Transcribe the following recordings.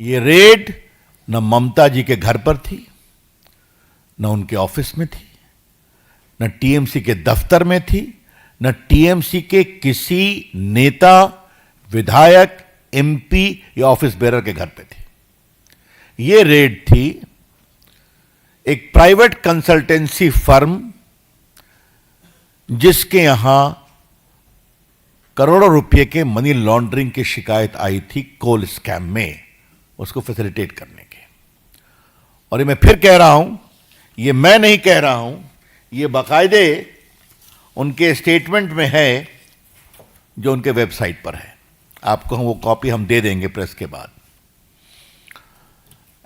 ये रेड न ममता जी के घर पर थी, न उनके ऑफिस में थी, न टीएमसी के दफ्तर में थी, न टीएमसी के किसी नेता, विधायक, एमपी या ऑफिस बेरर के घर पे थी। ये रेड थी एक प्राइवेट कंसल्टेंसी फर्म जिसके यहां करोड़ों रुपए के मनी लॉन्ड्रिंग की शिकायत आई थी कोल स्कैम में, उसको फैसिलिटेट करने के। और ये मैं फिर कह रहा हूं, ये मैं नहीं कह रहा हूं, ये बाकायदे उनके स्टेटमेंट में है जो उनके वेबसाइट पर है। आपको वो कॉपी हम दे देंगे प्रेस के बाद।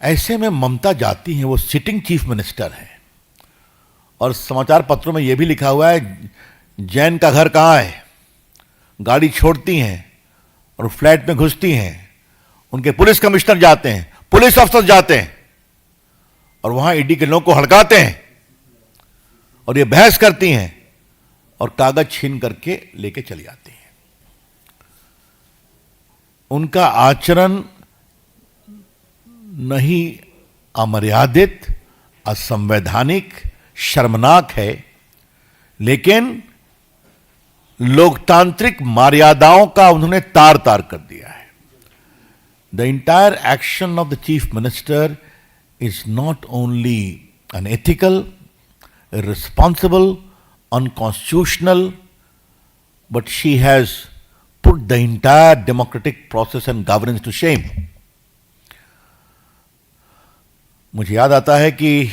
ऐसे में ममता जाती हैं, वो सिटिंग चीफ मिनिस्टर है, और समाचार पत्रों में यह भी लिखा हुआ है जैन का घर कहां है। गाड़ी छोड़ती हैं और फ्लैट में घुसती हैं, उनके पुलिस कमिश्नर जाते हैं, पुलिस अफसर जाते हैं और वहां ईडी के लोगों को हड़काते हैं और ये बहस करती हैं और कागज छीन करके लेके चली आती हैं। उनका आचरण नहीं अमर्यादित, असंवैधानिक, शर्मनाक है, लेकिन लोकतांत्रिक मर्यादाओं का उन्होंने तार तार कर दिया है। The entire action of the chief minister is not only unethical, irresponsible, unconstitutional, but she has put the entire democratic process and governance to shame. मुझे याद आता है कि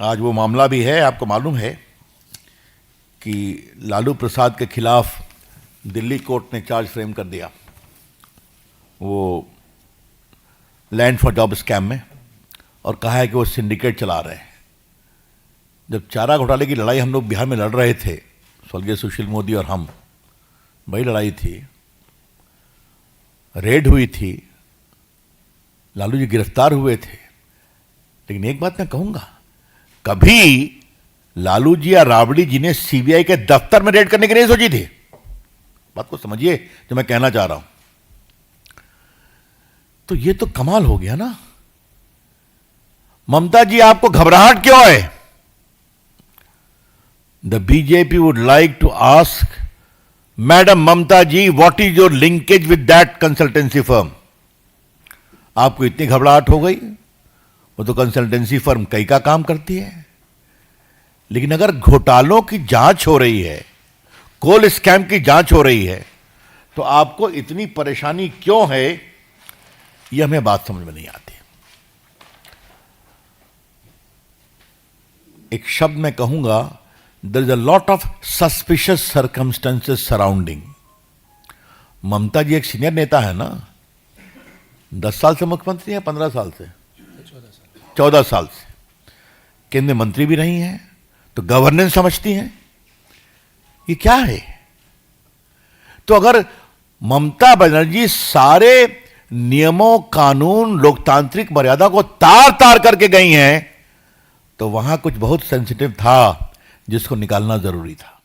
आज वो मामला भी है, आपको मालूम है कि लालू प्रसाद के खिलाफ दिल्ली कोर्ट ने चार्ज फ्रेम कर दिया वो लैंड फॉर जॉब स्कैम में, और कहा है कि वो सिंडिकेट चला रहे हैं। जब चारा घोटाले की लड़ाई हम लोग बिहार में लड़ रहे थे, स्वर्गीय सुशील मोदी और हम, बड़ी लड़ाई थी, रेड हुई थी, लालू जी गिरफ्तार हुए थे। लेकिन एक बात मैं कहूंगा, कभी लालू जी या राबड़ी जी ने सीबीआई के दफ्तर में रेड करने की नहीं सोची थी। बात को समझिए जो मैं कहना चाह रहा हूं। तो ये तो कमाल हो गया ना। ममता जी, आपको घबराहट क्यों है? The BJP would like to ask Madam Mamta ji, what is your linkage with that consultancy firm? आपको इतनी घबराहट हो गई? वो तो कंसल्टेंसी फर्म कई का काम करती है। लेकिन अगर घोटालों की जांच हो रही है, कोल स्कैम की जांच हो रही है, तो आपको इतनी परेशानी क्यों है? यह हमें बात समझ में नहीं आती। एक शब्द मैं कहूंगा, there is a lot of suspicious circumstances surrounding. ममता जी एक सीनियर नेता है ना, 10 साल से मुख्यमंत्री है, 15 साल से, 14 साल से केंद्रीय मंत्री भी रही हैं, तो गवर्नेंस समझती हैं। ये क्या है? तो अगर ममता बनर्जी सारे नियमों, कानून, लोकतांत्रिक मर्यादा को तार तार करके गई हैं, तो वहां कुछ बहुत सेंसिटिव था जिसको निकालना जरूरी था।